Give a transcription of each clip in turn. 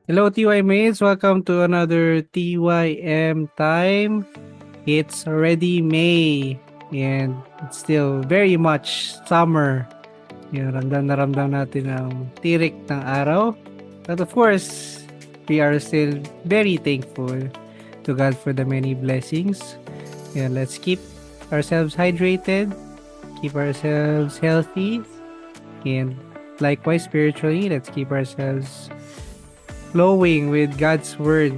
Hello, TY mates. Welcome to another TYM time. It's already May and it's still very much summer. Ramdam na ramdam natin ang tirik ng araw. But of course, we are still very thankful to God for the many blessings. Let's keep ourselves hydrated, keep ourselves healthy, and likewise spiritually, let's keep ourselves flowing with God's Word.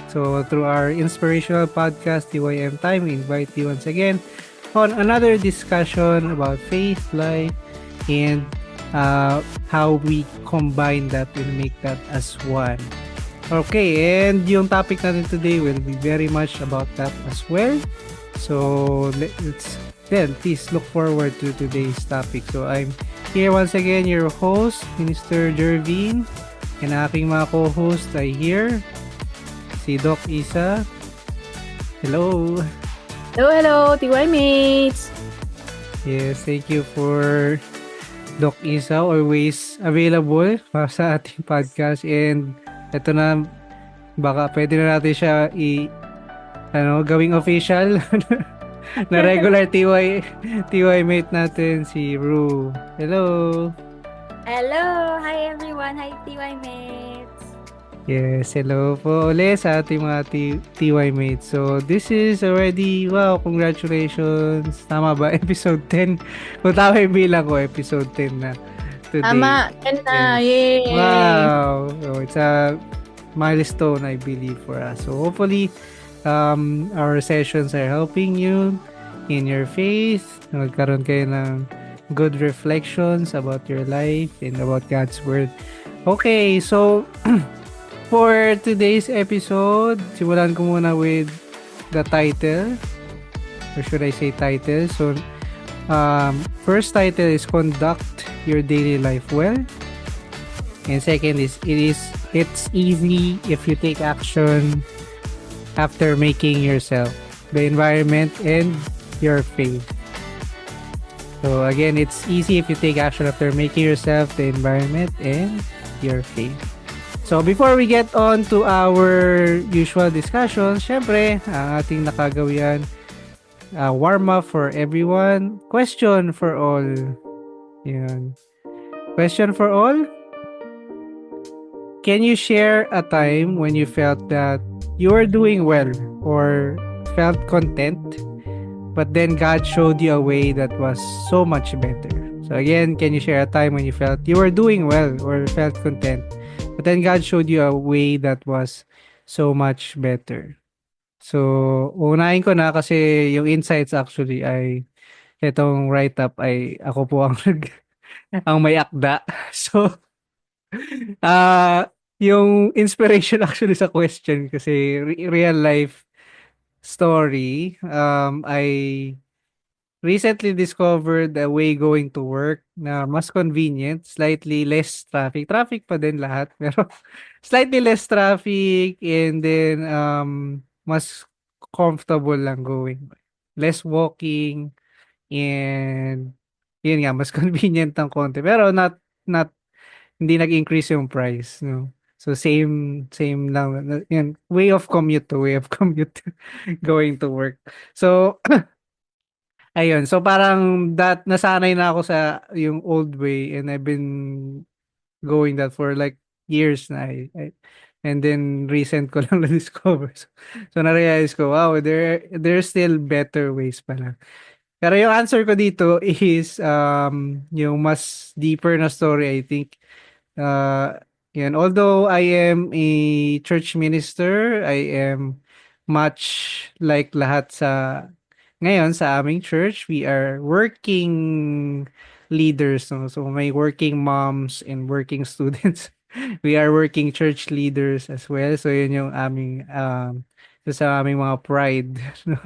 So, through our inspirational podcast, TYM Time, we invite you once again on another discussion about faith, life, and how we combine that and make that as one. Okay, and yung topic natin today will be very much about that as well. So, please look forward to today's topic. So, I'm here once again, your host, Minister Jervin. And aking mga co-host ay here, si Doc Isa. Hello. Hello, TY mates. Yes, thank you for Doc Isa, always available para sa ating podcast. And ito na, baka pwede na natin siya gawing official na regular TY mate natin, si Ru. Hello. Hello, hi everyone. Hi TY mates. Yes, hello po ulit sa ating mga TY mates. So, this is already, wow, congratulations. Tama ba? Episode 10. Kung tama yung bilang ko, episode 10 na today. Tama, yan na. Yes. Yay! Wow! So, it's a milestone, I believe, for us. So, hopefully, our sessions are helping you in your faith. Magkaroon kayo ng good reflections about your life and about God's Word. Okay, so for today's episode, simulan ko muna with the title. Or should I say title? So, first title is Conduct Your Daily Life Well. And second is It's Easy If You Take Action After Making Yourself, the Environment, and Your Faith. So again, it's easy if you take action after making yourself, the environment, and your faith. So before we get on to our usual discussion, syempre, ang ating nakagawian, warm up for everyone. Question for all. Yan. Question for all. Can you share a time when you felt that you were doing well or felt content, but then God showed you a way that was so much better? So again, can you share a time when you felt you were doing well or felt content, but then God showed you a way that was so much better? So, unahin ko na kasi yung insights actually ay itong write-up ay ako po ang ang may akda. So, yung inspiration actually sa question kasi real life story, I recently discovered a way going to work na mas convenient, slightly less traffic. Traffic pa din lahat, pero slightly less traffic and then mas comfortable lang going. Less walking and yun nga, mas convenient ng konti. Pero not hindi nag-increase yung price, no? So same lang. Yun, way of commute going to work. So ayun, so parang nasanay na ako sa yung old way and I've been going that for like years na. And then recent ko lang na-discover. So na-realize ko, wow, there's still better ways pala. Pero yung answer ko dito is yung mas deeper na story, I think. Uh, Yan. Although I am a church minister, I am much like lahat ngayon sa aming church, we are working leaders. No? So may working moms and working students. We are working church leaders as well. So yun yung aming, sa aming mga pride. No?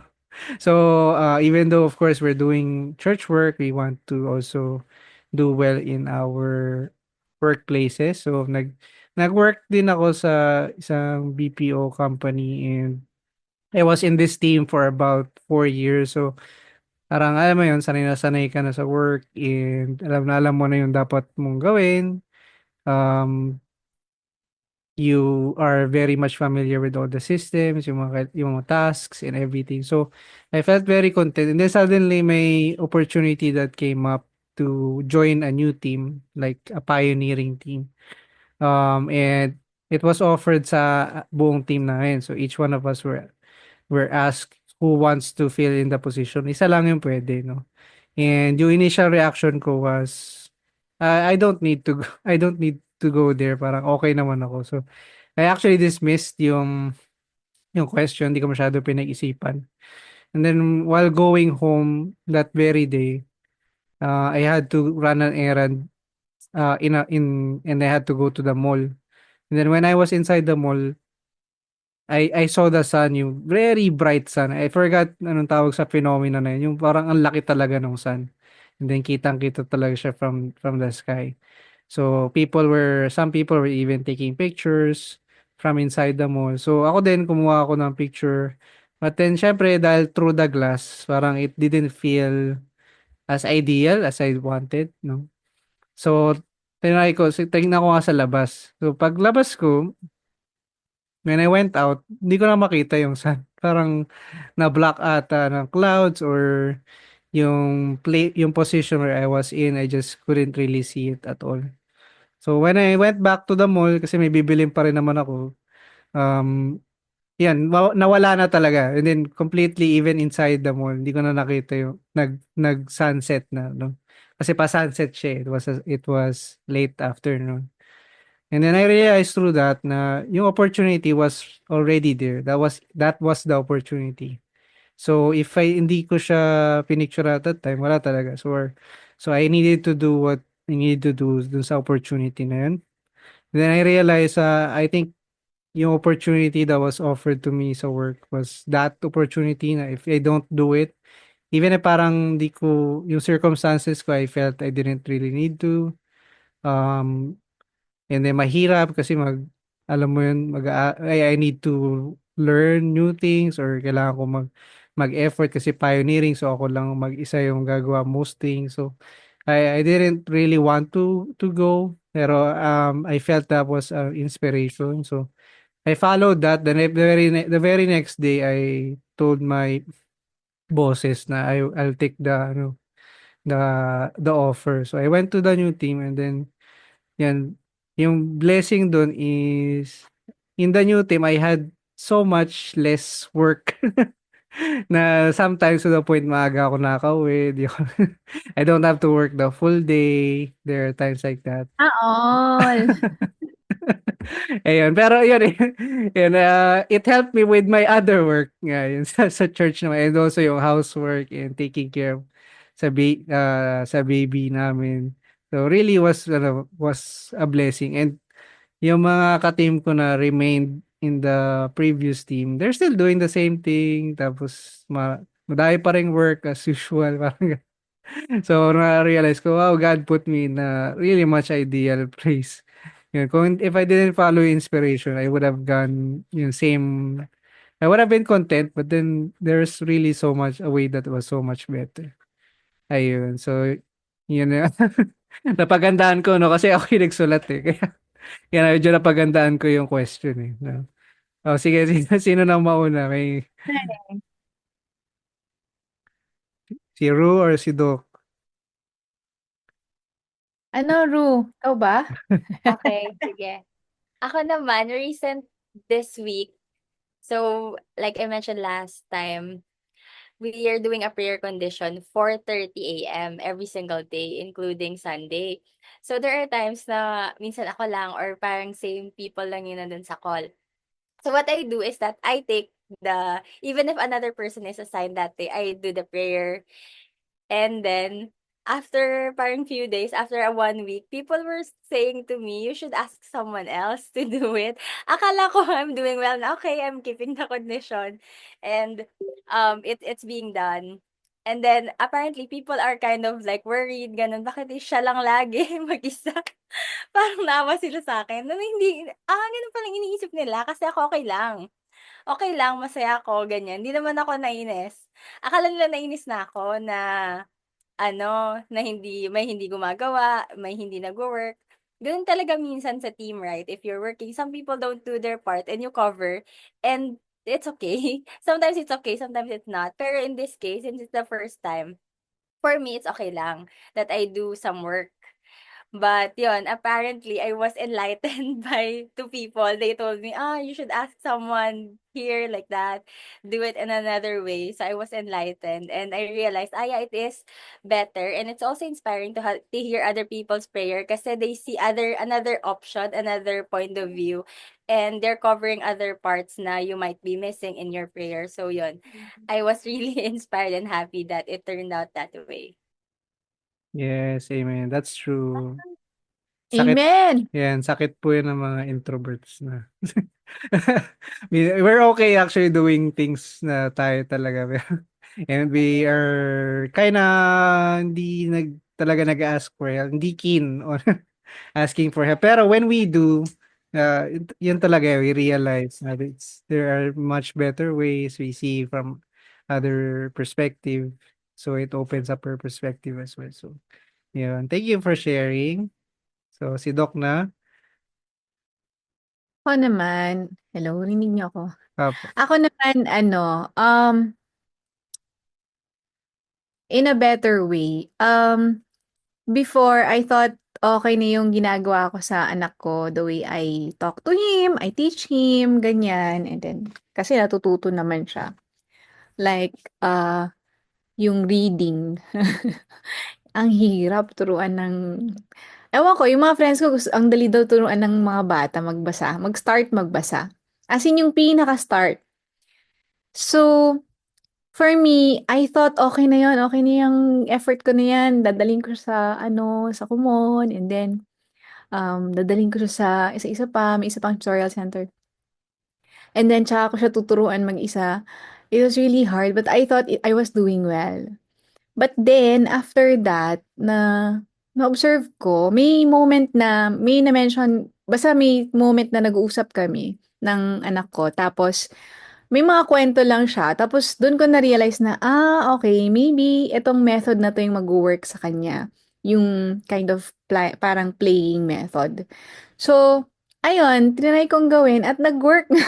So even though of course we're doing church work, we want to also do well in our workplaces. So nag-work din ako sa isang BPO company and I was in this team for about 4 years. So parang alam mo yun, sanay na sanay ka na sa work and alam na alam mo na yung dapat mong gawin. Um, you are very much familiar with all the systems, yung mga tasks and everything. So, I felt very content. And then suddenly may opportunity that came up to join a new team, like a pioneering team. And it was offered sa buong team namin. So, each one of us were asked who wants to fill in the position. Isa lang yung pwede, no? And yung initial reaction ko was, I don't need to go, I don't need to go there. Parang okay naman ako. So, I actually dismissed yung question, hindi ko masyado pinag-isipan. And then while going home that very day, I had to run an errand and I had to go to the mall. And then when I was inside the mall, I saw the sun, yung very bright sun. I forgot anong tawag sa phenomena na yun. Yung parang ang laki talaga ng sun. And then kitang-kita talaga siya from the sky. So some people were even taking pictures from inside the mall. So ako din kumuha ako ng picture. But then syempre dahil through the glass, parang it didn't feel as ideal as I wanted, no? So tingnan ko nga sa labas. So paglabas ko, when I went out, hindi ko na makita yung sun. Parang na-block ata ng clouds or yung position where I was in, I just couldn't really see it at all. So when I went back to the mall kasi may bibilin pa rin naman ako, um, yan, nawala na talaga. And then completely even inside the mall, hindi ko na nakita yung nag-sunset na, no? Kasi pa sunset siya, it was late afternoon. And then I realized through that na yung opportunity was already there. That was the opportunity. So if hindi ko siya pinicture at that time, wala talaga. So I needed to do what I needed to do dun sa opportunity na yun. Then I realized, I think yung opportunity that was offered to me sa work was that opportunity na if I don't do it, even if parang di ko, yung circumstances ko, I felt I didn't really need to. Um, And then mahirap kasi alam mo yun, I need to learn new things or kailangan ko mag-effort kasi pioneering. So ako lang mag-isa yung gagawa most things. So I didn't really want to go. Pero I felt that was inspiration. So I followed that. The very next day, I told my bosses na I'll take the the offer. So I went to the new team and then yan, yung blessing dun is in the new team, I had so much less work na sometimes to the point maaga ako nakauwi. I don't have to work the full day. There are times like that. All. Ayun, pero yun, yun, it helped me with my other work nga, yun, sa church naman, and also yung housework and taking care of sa baby namin. So really was a blessing. And yung mga ka-team ko na remained in the previous team, they're still doing the same thing. Tapos madami pa ring work as usual. Parang so, na-realize ko, wow, God put me in a really much ideal place. Yun, if I didn't follow inspiration, I would have gone yung same, I would have been content, but then there's really so much, a way that was so much better. Ayun, so, yun na. Napagandaan ko, no? Kasi ako yung nagsulat eh. Kaya medyo napagandaan ko yung question eh. No? Oh, sige, sino nang mauna? Si Ru or si Doc? Ano, Ru? Ikaw ba? Okay, sige. Ako naman, recent this week. So, like I mentioned last time, we are doing a prayer condition 4:30 a.m. every single day, including Sunday. So, there are times na minsan ako lang or parang same people lang yun nandun sa call. So, what I do is that I take even if another person is assigned that day, I do the prayer. And then, after parang few days, after a 1 week, people were saying to me, "You should ask someone else to do it." Akala ko I'm doing well na, okay, I'm keeping the condition and, it's being done. And then apparently people are kind of like worried, gano'n, bakit siya lang lagi mag-isa. Parang naawa sila sa'kin na hindi gano'n palang iniisip nila kasi ako okay lang. Okay lang, masaya ako, ganyan. Hindi naman ako nainis. Akala nila nainis na ako na ano, na may hindi gumagawa, may hindi nagwo-work. ganun talaga minsan sa team, right? If you're working, some people don't do their part and you cover, and it's okay. Sometimes it's okay, sometimes it's not. Pero in this case, since it's the first time, for me, it's okay lang that I do some work. But yun, apparently I was enlightened by two people. They told me, you should ask someone here like that. Do it in another way. So I was enlightened and I realized, yeah, it is better. And it's also inspiring to hear other people's prayer kasi they see another option, another point of view. And they're covering other parts na you might be missing in your prayer. So yun, I was really inspired and happy that it turned out that way. Yes, amen. That's true. Sakit Amen. yan, sakit po yan ng mga introverts na. We're okay actually doing things na tayo talaga. And we are kinda hindi talaga nag-a-ask for help, hindi keen on asking for help. Pero when we do, yun talaga we realize that there are much better ways we see from other perspective. So it opens up our perspective as well. So, yun. Thank you for sharing. So, si Doc na. Ako naman, hello, rinig niyo ako? Opo. Ako naman, in a better way. Before, I thought okay na yung ginagawa ko sa anak ko, the way I talk to him, I teach him, ganyan. And then, kasi natututo naman siya. Like, yung reading. Ang hirap turuan ng ewan ko, yung mga friends ko ang dali daw turuan ng mga bata magbasa, mag-start magbasa. As in yung pinaka-start. So, for me, I thought okay na yun, okay na yung effort ko na yan, dadalhin ko siya sa sa Kumon, and then, dadalhin ko siya sa isa-isa pa, may isa pang tutorial center. And then, tsaka ko siya tuturuan mag-isa. It was really hard, but I thought I was doing well. But then, after that, na-observe ko, may na-mention, basta may moment na nag-uusap kami ng anak ko. Tapos, may mga kwento lang siya. Tapos, dun ko na-realize na, okay, maybe itong method na to yung mag-work sa kanya. Yung kind of parang playing method. So, ayun, tinry kong gawin at nag-work na.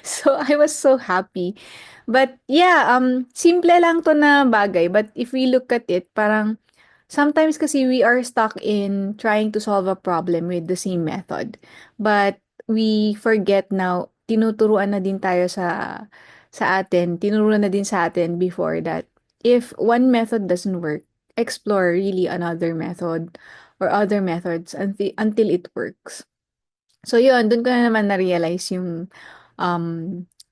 So, I was so happy. But yeah, simple lang 'to na bagay, but if we look at it, parang sometimes kasi we are stuck in trying to solve a problem with the same method. But we forget now, tinuturuan na din tayo tinuruan na din sa atin before that if one method doesn't work, explore really another method or other methods until it works. So yun, dun ko na naman na-realize yung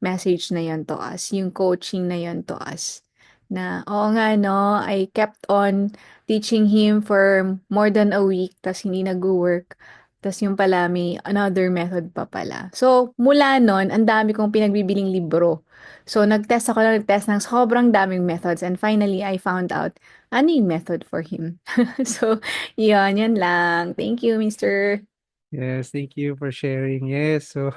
message na yun to us, yung coaching na yun to us. Na, oo nga, no, I kept on teaching him for more than a week, tas hindi nag-work. Tas yung pala, may another method pa pala. So, mula nun, ang dami kong pinagbibiling libro. So, nag-test ng sobrang daming methods. And finally, I found out ano yung method for him. So, yan lang. Thank you, Mr. Yes, thank you for sharing. Yes, so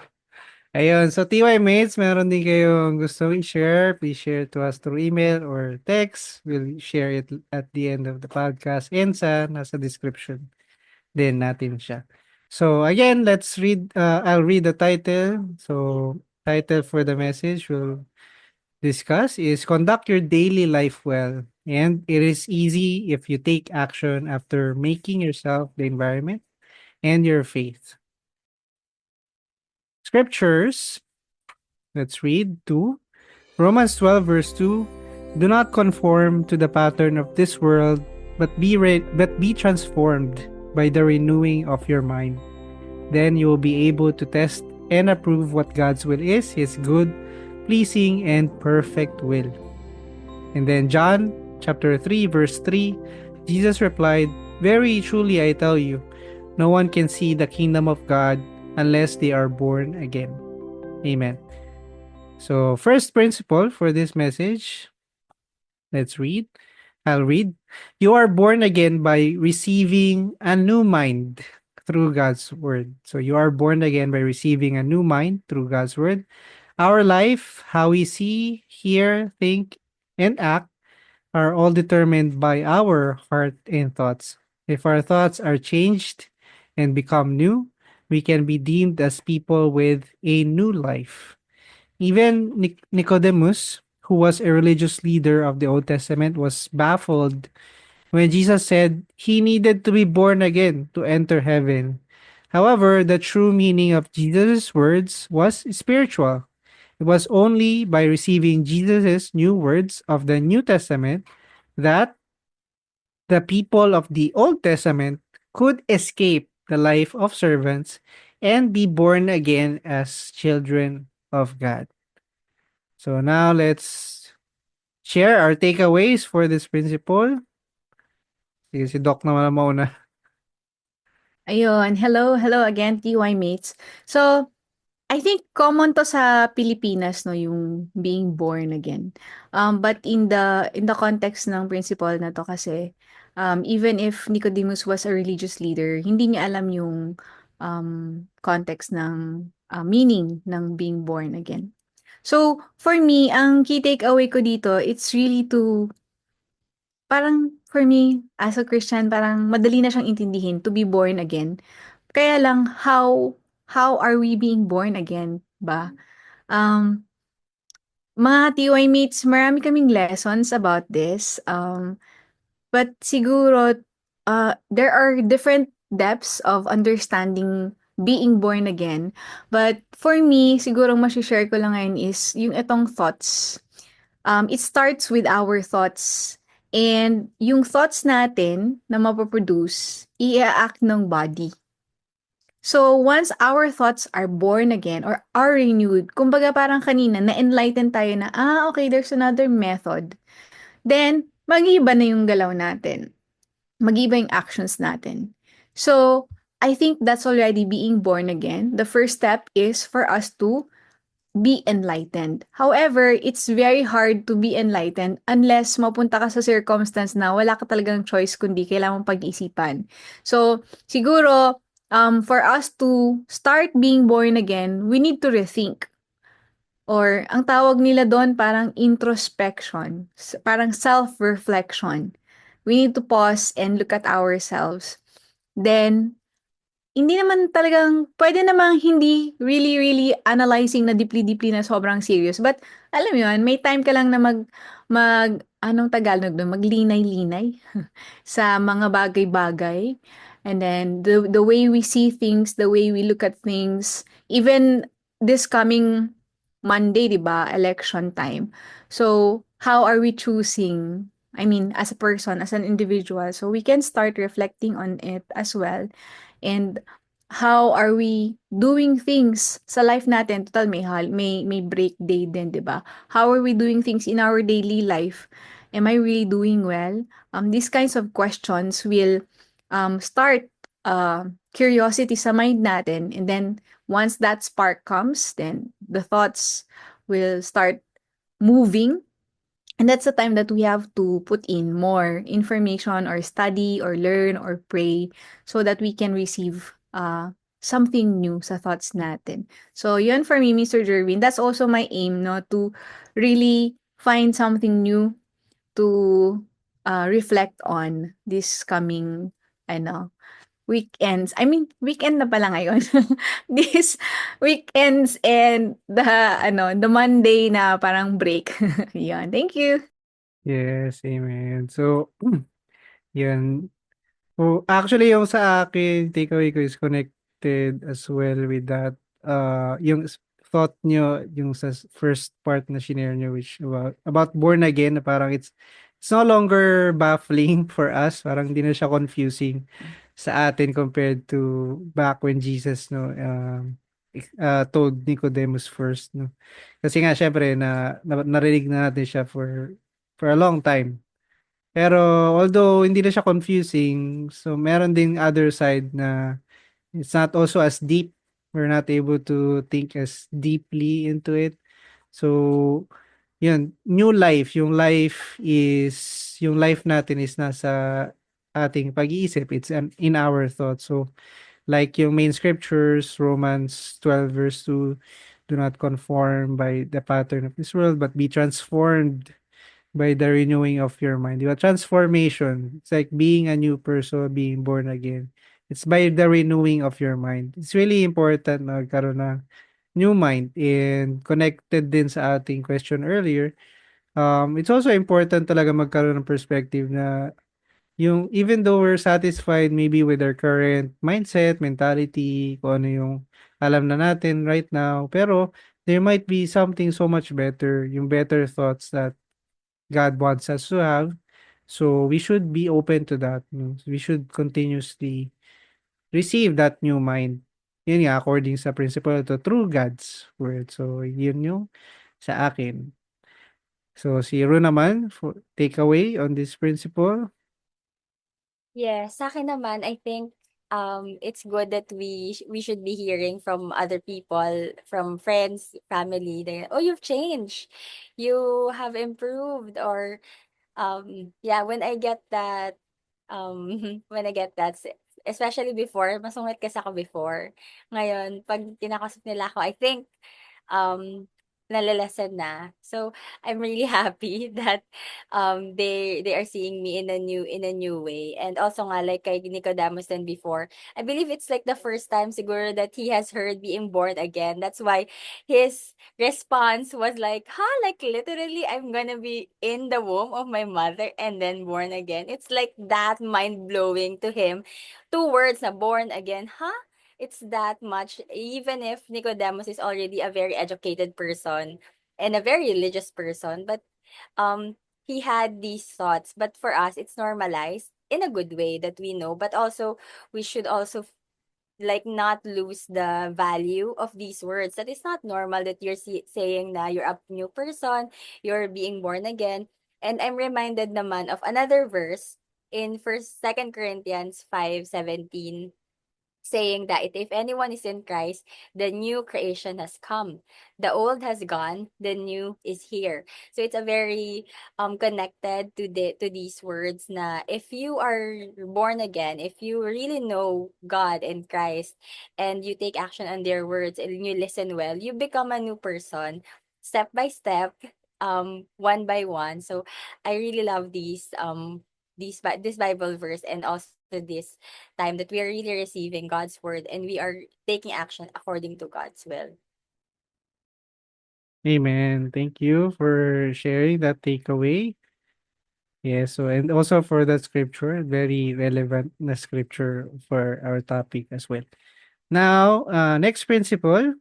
ayun. So, TY mates, meron din kayong gusto i-share, please share to us through email or text. We'll share it at the end of the podcast and nasa description din natin siya. So, again, I'll read the title. So, title for the message we'll discuss is Conduct Your Daily Life Well. And it is easy if you take action after making yourself the environment and your faith. Scriptures, let's read 2. Romans 12 verse 2. Do not conform to the pattern of this world, but be transformed by the renewing of your mind. Then you will be able to test and approve what God's will is, his good, pleasing, and perfect will. And then John chapter 3 verse 3, Jesus replied, Very truly I tell you, no one can see the kingdom of God unless they are born again. Amen. So, first principle for this message, let's read. I'll read. You are born again by receiving a new mind through God's word. So, you are born again by receiving a new mind through God's word. Our life, how we see, hear, think, and act are all determined by our heart and thoughts. If our thoughts are changed and become new, we can be deemed as people with a new life. Even Nicodemus, who was a religious leader of the Old Testament, was baffled when Jesus said he needed to be born again to enter heaven. However, the true meaning of Jesus' words was spiritual. It was only by receiving Jesus' new words of the New Testament that the people of the Old Testament could escape the life of servants and be born again as children of God. So now let's share our takeaways for this principle. Sige, si Doc naman ang mauna. Ayun, hello again, TY mates. So, I think common to sa Pilipinas, no, yung being born again. But in the context ng principle na to kasi, even if Nicodemus was a religious leader, hindi niya alam yung context ng meaning ng being born again. So, for me, ang key takeaway ko dito, it's really to, parang for me, as a Christian, parang madali na siyang intindihin to be born again. Kaya lang, how are we being born again ba? Um, mga TY mates, marami kaming lessons about this. But siguro, there are different depths of understanding being born again. But for me, siguro share ko lang ngayon is yung itong thoughts. It starts with our thoughts. And yung thoughts natin na mapoproduce, i-act ng body. So, once our thoughts are born again or are renewed, kumbaga parang kanina, na-enlighten tayo na, okay, there's another method. Then, mag-iba na yung galaw natin. Mag-iba yung actions natin. So, I think that's already being born again. The first step is for us to be enlightened. However, it's very hard to be enlightened unless mapunta ka sa circumstance na wala ka talagang choice kundi kailangan mong pag-isipan. So, siguro, for us to start being born again, we need to rethink. Or, ang tawag nila doon parang introspection, parang self-reflection. We need to pause and look at ourselves. Then, hindi naman talagang, pwede namang hindi really analyzing na deeply na sobrang serious. But, alam mo yun, may time ka lang na anong Tagalog doon, maglinay-linay sa mga bagay-bagay. And then, the way we see things, the way we look at things, even this coming Monday, di ba, election time. So, how are we choosing, I mean, as a person, as an individual? So, we can start reflecting on it as well. And how are we doing things sa life natin? Total, may break day din, di ba? How are we doing things in our daily life? Am I really doing well? These kinds of questions will start curiosity sa mind natin. And then, once that spark comes, then the thoughts will start moving. And that's the time that we have to put in more information or study or learn or pray so that we can receive something new sa thoughts natin. So, yun for me, Mr. Jervin. That's also my aim, no? To really find something new to reflect on this coming, weekends. I mean, weekend na pala ngayon. This weekends and the Monday na parang break. Yan. Thank you. Yes, amen. So, yun. So, actually, yung sa akin, takeaway ko is connected as well with that. Yung thought nyo, yung sa first part na shinare nyo, which about born again, na parang it's no longer baffling for us. Parang hindi na siya confusing sa atin compared to back when Jesus told Nicodemus first, no. Kasi nga syempre narinig na natin siya for a long time. Pero although hindi na siya confusing, so meron ding other side na it's not also as deep. We're not able to think as deeply into it. So yun, new life, yung life natin is nasa ating pag-iisip. It's in our thoughts. So like yung main scriptures, Romans 12 verse 2, do not conform by the pattern of this world, but be transformed by the renewing of your mind. Diba? Transformation. It's like being a new person, being born again. It's by the renewing of your mind. It's really important na magkaroon ng new mind, and connected din sa ating question earlier. It's also important talaga magkaroon ng perspective na yung even though we're satisfied maybe with our current mindset, mentality, kung ano yung alam na natin right now, pero there might be something so much better, yung better thoughts that God wants us to have. So we should be open to that. No? We should continuously receive that new mind. Yun nga, according sa principle to through God's word. So yun yung sa akin. So si Ru naman, for takeaway on this principle. Yeah, sa'kin naman, I think, it's good that we should be hearing from other people, from friends, family, that, "Oh, you've changed. You have improved," or, yeah, when I get that, um, when I get that, especially before, masungit kasi ako before. Ngayon, 'pag kinakausap nila ako, I think, um, nale-lessen na. So, I'm really happy that, they are seeing me in a new way. And also nga, like kay Nicodemus then before, I believe it's like the first time siguro that he has heard being born again. That's why his response was like, "Huh? Like literally, I'm gonna be in the womb of my mother and then born again." It's like that mind-blowing to him. Two words na born again. Huh? It's that much, even if Nicodemus is already a very educated person and a very religious person, but he had these thoughts. But for us, it's normalized in a good way that we know, but also we should also like not lose the value of these words. That it's not normal that you're saying na you're a new person, you're being born again. And I'm reminded naman of another verse in Second Corinthians 5:17, saying that if anyone is in Christ, the new creation has come. The old has gone, the new is here. So it's a very connected to these words na if you are born again, if you really know God and Christ, and you take action on their words and you listen well, you become a new person step by step, one by one. So I really love this Bible verse, and also this time that we are really receiving God's word and we are taking action according to God's will. Amen. Thank you for sharing that takeaway. Yeah, so and also for that scripture, very relevant na scripture for our topic as well. Now, next principle,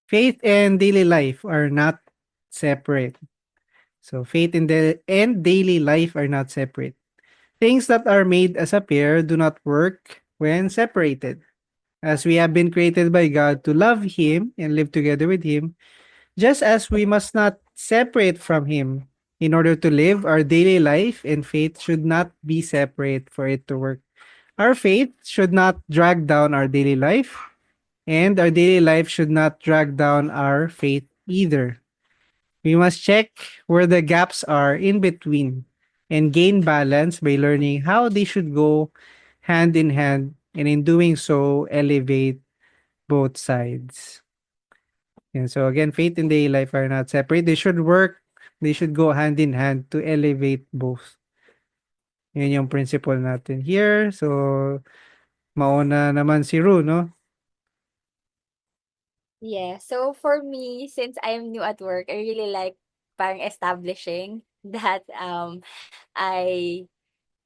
faith and daily life are not separate. So faith and daily life are not separate. Things that are made as a pair do not work when separated. As we have been created by God to love Him and live together with Him, just as we must not separate from Him in order to live, our daily life and faith should not be separate for it to work. Our faith should not drag down our daily life, and our daily life should not drag down our faith either. We must check where the gaps are in between and gain balance by learning how they should go hand in hand, and in doing so, elevate both sides. And so again, faith and daily life are not separate. They should work, they should go hand in hand to elevate both. Yun yung principle natin here. So, mauna naman si Ru, no? Yeah. So for me, since I'm new at work, I really like parang establishing that I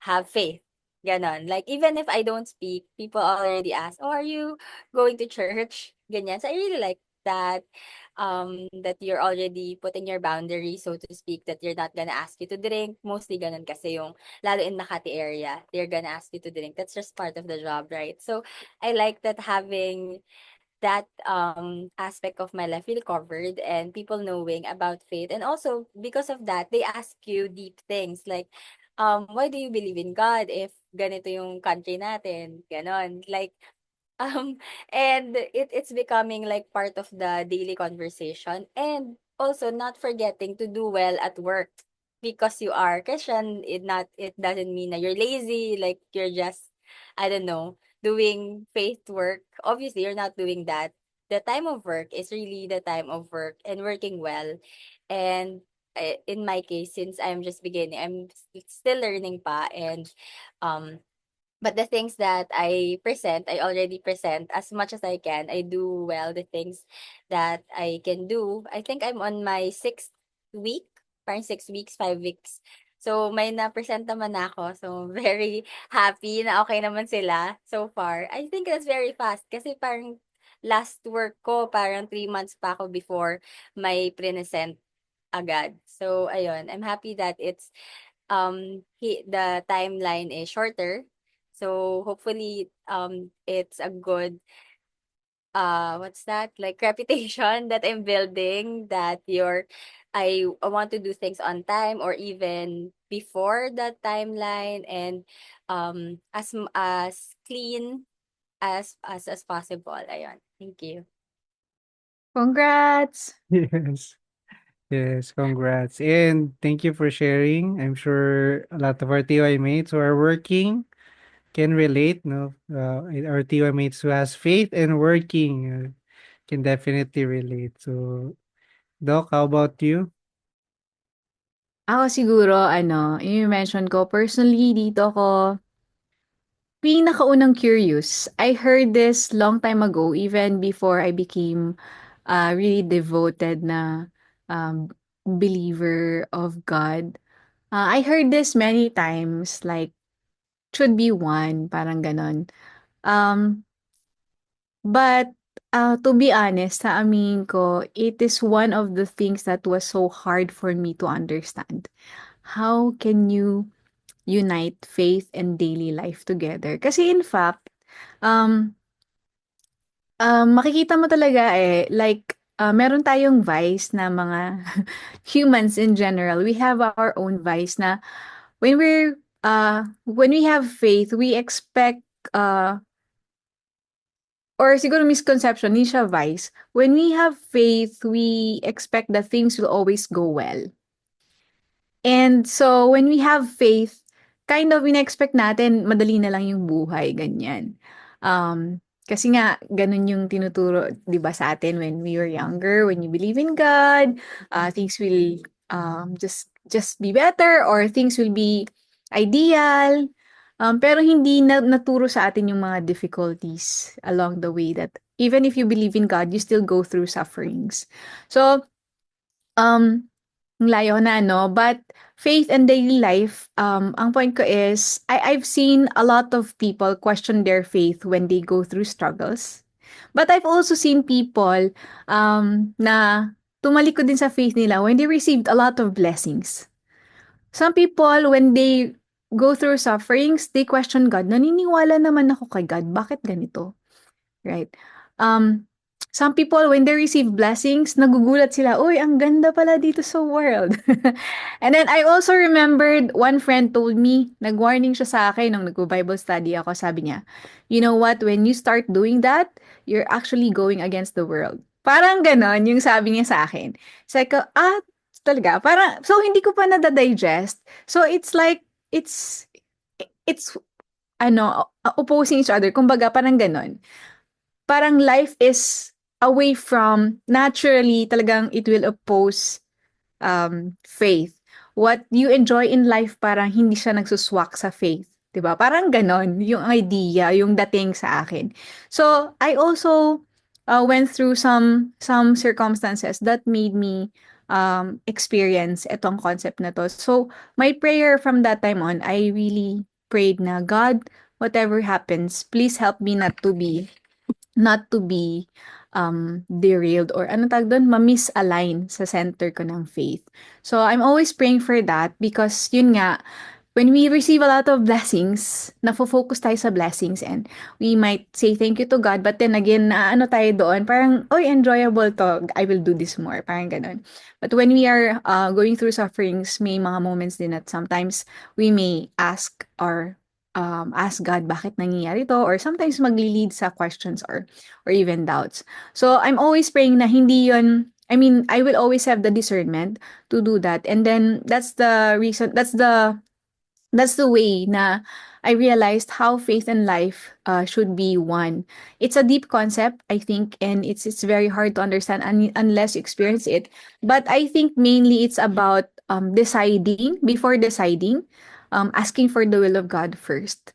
have faith. Ganon. Like, even if I don't speak, people already ask, "Oh, are you going to church?" Ganyan. So I really like that, that you're already putting your boundaries, so to speak, that you're not gonna ask you to drink. Mostly ganon kasi yung, lalo in Makati area, they're gonna ask you to drink. That's just part of the job, right? So I like that having that aspect of my life feel covered and people knowing about faith, and also because of that they ask you deep things like why do you believe in God if ganito yung country natin, ganon, like um, and it's becoming like part of the daily conversation. And also not forgetting to do well at work. Because you are Christian, it doesn't mean that you're lazy, like you're just, I don't know, doing faith work. Obviously, you're not doing that. The time of work is really the time of work and working well. And in my case, since I'm just beginning, I'm still learning pa, and um But the things that I present, I already present as much as I can. I do well the things that I can do. I think I'm on my sixth week, parang 6 weeks, 5 weeks. So may na-present naman ako. So very happy na okay naman sila so far. I think that's very fast kasi parang last work ko, parang 3 months pa ako before may present agad. So ayun, I'm happy that the timeline is shorter. So hopefully it's a good what's that? Like reputation that I'm building, that I want to do things on time or even before that timeline, and as clean as possible. Ayun. Thank you. Congrats! Yes. Yes, congrats. And thank you for sharing. I'm sure a lot of our TY mates who are working can relate, no? Our TY mates who has faith and working can definitely relate. So, Doc, how about you? Ako siguro yung mention ko, personally dito ko pinakaunang curious. I heard this long time ago, even before I became really devoted na um, believer of God. I heard this many times, like, should be one, parang ganon. Um, but to be honest, sa aminin ko, it is one of the things that was so hard for me to understand. How can you unite faith and daily life together? Kasi in fact, um, makikita mo talaga like, meron tayong vice na mga humans in general. We have our own vice na when when we have faith, we expect, uh, or siguro misconception, hindi siya vice. When we have faith, we expect that things will always go well. And so, when we have faith, kind of in-expect natin madali na lang yung buhay, ganyan. Kasi nga, ganun yung tinuturo, di ba, sa atin when we were younger, when you believe in God, things will just be better, or things will be ideal. Pero hindi naturo sa atin yung mga difficulties along the way, that even if you believe in God, you still go through sufferings. So, um, ang layo na, no? But faith and daily life, ang point ko is, I've seen a lot of people question their faith when they go through struggles. But I've also seen people na tumalikod din sa faith nila when they received a lot of blessings. Some people, when they go through sufferings, they question God. Naniniwala naman ako kay God. Bakit ganito? Right? Some people, when they receive blessings, nagugulat sila, uy, ang ganda pala dito sa world. And then, I also remembered, one friend told me, nag-warning siya sa akin nung nag-Bible study ako, sabi niya, you know what, when you start doing that, you're actually going against the world. Parang ganon yung sabi niya sa akin. It's like, talaga, parang, so hindi ko pa nadadigest. So, it's like, it's opposing each other. Kumbaga, parang ganon. Parang life is away from, naturally, talagang it will oppose faith. What you enjoy in life, parang hindi siya nagsuswak sa faith. 'Di ba? Parang ganon yung idea, yung dating sa akin. So, I also went through some circumstances that made me experience itong concept na to. So, my prayer from that time on, I really prayed na, God, whatever happens, please help me not to be derailed, or ano tawag doon, ma-misalign sa center ko ng faith. So, I'm always praying for that, because yun nga, when we receive a lot of blessings, nafo-focus tayo sa blessings, and we might say thank you to God, but then again, ano tayo doon, parang, oy, enjoyable to, I will do this more, parang ganun. But when we are going through sufferings, may mga moments din that sometimes we may ask God bakit nangyayari to, or sometimes magli-lead sa questions, or even doubts. So I'm always praying na hindi yun, I mean, I will always have the discernment to do that. And then that's the reason, that's the way na I realized how faith and life should be one. It's a deep concept, I think, and it's very hard to understand unless you experience it. But I think mainly it's about deciding, before deciding, asking for the will of God first.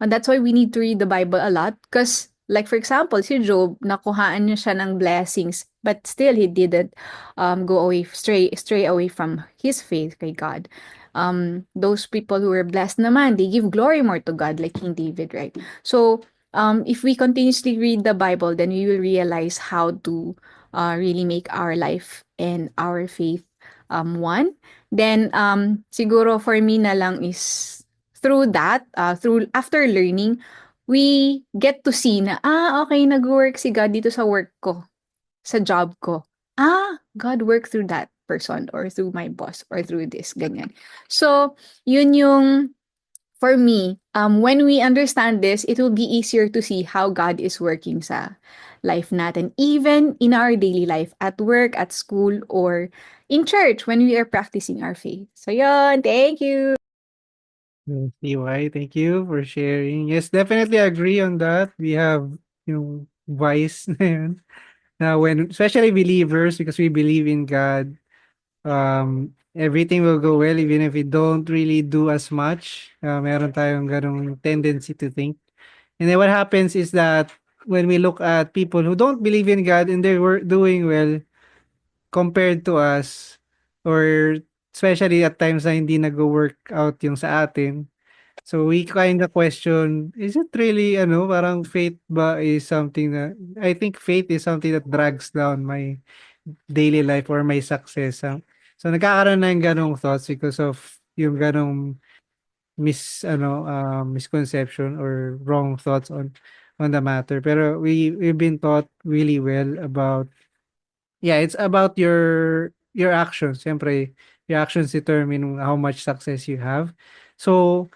And that's why we need to read the Bible a lot. Because, like for example, si Job, nakuhaan niya siya ng blessings, but still he didn't go away, stray away from his faith kay God. Those people who were blessed naman, they give glory more to God, like King David, right? So, if we continuously read the Bible, then we will realize how to really make our life and our faith one. Then, siguro for me na lang is through that, through after learning, we get to see na, okay, nag-work si God dito sa work ko, sa job ko. God worked through that person or through my boss or through this, ganyan. So, yun yung for me, when we understand this, it will be easier to see how God is working sa life natin, even in our daily life, at work, at school, or in church when we are practicing our faith. So yun, thank you. TY, thank you for sharing. Yes, definitely agree on that. We have yung vice na yun. Na when, especially believers, because we believe in God, everything will go well even if we don't really do as much. Meron tayong ganong tendency to think. And then what happens is that when we look at people who don't believe in God and they were doing well compared to us, or especially at times na hindi nag-work out yung sa atin, so we kind of question, is it really, parang faith ba is something na, I think faith is something that drags down my daily life or my success. So nagkakaroon na yung ganong thoughts because of yung ganong misconception or wrong thoughts on the matter. Pero we've been taught really well about, yeah, it's about your actions. Siyempre, your actions determine how much success you have. So,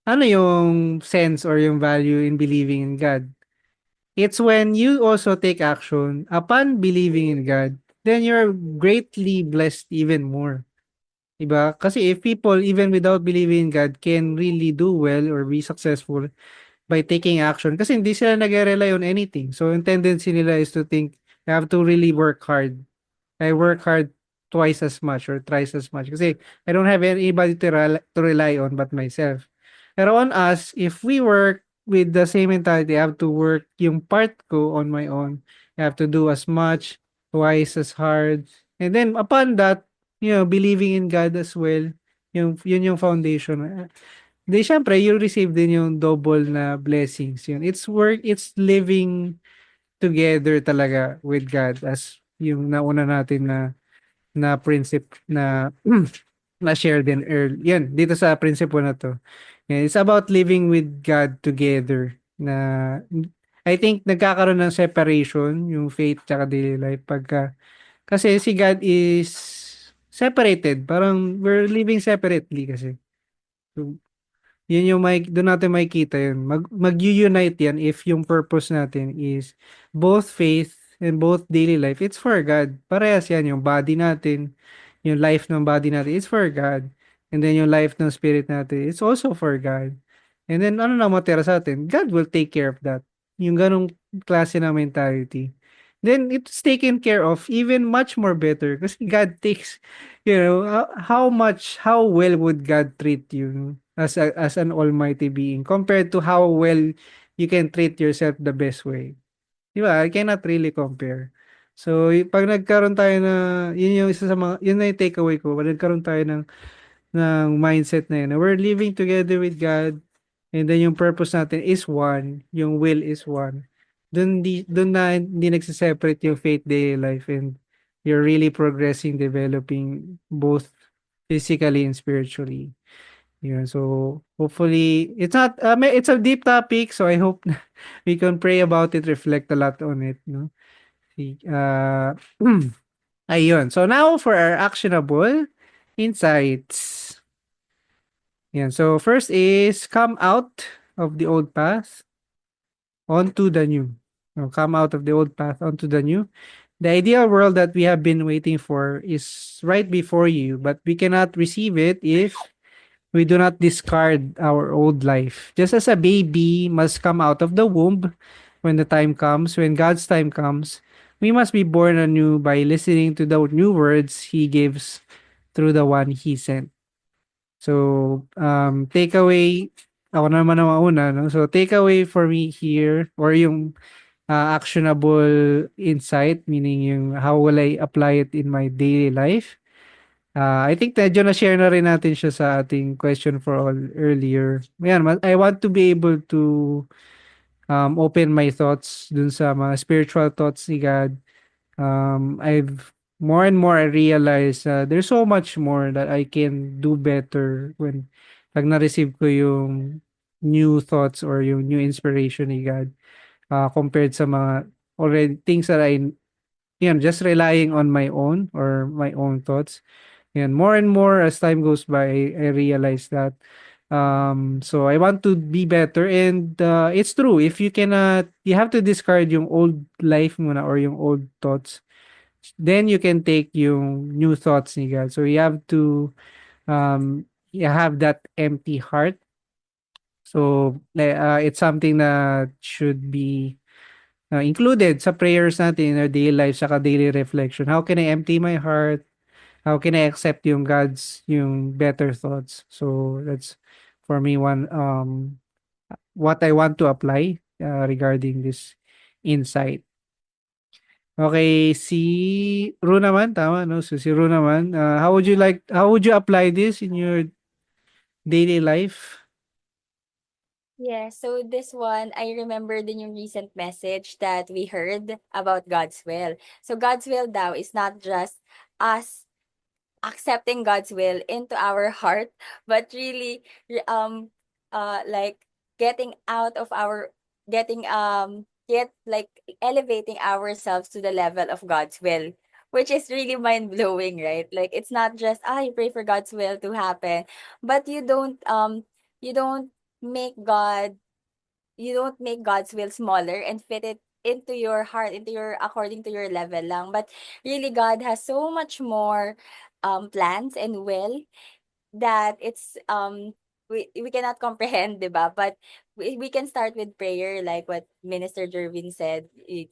ano yung sense or yung value in believing in God? It's when you also take action upon believing in God, then you're greatly blessed even more. Diba? Kasi if people, even without believing in God, can really do well or be successful by taking action, kasi hindi sila nag-rely on anything. So, yung tendency nila is to think, I have to really work hard. I work hard twice as much or thrice as much kasi I don't have anybody to rely on but myself. Pero on us, if we work with the same mentality, I have to work yung part ko on my own. I have to do as much, twice as hard. And then upon that, believing in God as well, yun yung foundation. Di syempre, you receive din yung double na blessings. Yun. It's living together talaga with God as yung nauna natin na principle na na share din earlier. Yan, dito sa principle na to. Yan, it's about living with God together na I think nagkakaroon ng separation yung faith tsaka daily life pagka kasi si God is separated. Parang we're living separately kasi. So, yun yung doon natin makikita yun. Mag-unite yan if yung purpose natin is both faith and both daily life. It's for God. Parehas yan. Yung body natin, yung life ng body natin, it's for God. And then yung life ng spirit natin, it's also for God. And then ano na matira sa atin? God will take care of that. Yung ganong klase ng mentality. Then it's taken care of even much more better kasi God takes, how well would God treat you as an almighty being compared to how well you can treat yourself the best way. Di ba? I cannot really compare. So, pag nagkaroon tayo yun yung isa sa mga, yun na yung takeaway ko, pag nagkaroon tayo ng mindset na yun, na we're living together with God, and then yung purpose natin is one, yung will is one, dun na hindi nagsiseparate yung faith daily life and you're really progressing, developing both physically and spiritually. Yeah, so hopefully it's not it's a deep topic, so I hope we can pray about it, reflect a lot on it, no? Ayun. So now for our actionable insights. Yeah, so first is come out of the old path onto the new. Come out of the old path onto the new. The ideal world that we have been waiting for is right before you, but we cannot receive it if we do not discard our old life. Just as a baby must come out of the womb when the time comes, when God's time comes, we must be born anew by listening to the new words He gives through the one He sent. So, takeaway ako na naman ang mauna, no? So, takeaway for me here or yung actionable insight, meaning yung how will I apply it in my daily life? I think medyo na-share na rin natin siya sa ating question for all earlier. Ayan, I want to be able to open my thoughts dun sa mga spiritual thoughts ni God. I've more and more I realize there's so much more that I can do better when pag na-receive ko yung new thoughts or yung new inspiration ni God compared sa mga already things that just relying on my own or my own thoughts. And more and more as time goes by, I realize that. So I want to be better and it's true. If you cannot, you have to discard yung old life muna or yung old thoughts. Then you can take yung new thoughts ni God. So you have to you have that empty heart. So it's something that should be included sa prayers natin in our daily life saka daily reflection. How can I empty my heart? How can I accept yung better thoughts? So that's for me one what I want to apply regarding this insight. Okay, si Ru naman, tama, no? So si Ru naman, how would you apply this in your daily life? Yeah, so this one, I remember din yung recent message that we heard about God's will. So God's will daw is not just us accepting God's will into our heart, but really like getting out of our getting get like elevating ourselves to the level of God's will, which is really mind blowing, right? Like it's not just you pray for God's will to happen, but you don't make God you don't make God's will smaller and fit it into your heart, into your according to your level lang. But really God has so much more plans and will that it's we cannot comprehend, 'di ba? But we can start with prayer like what Minister Jervin said,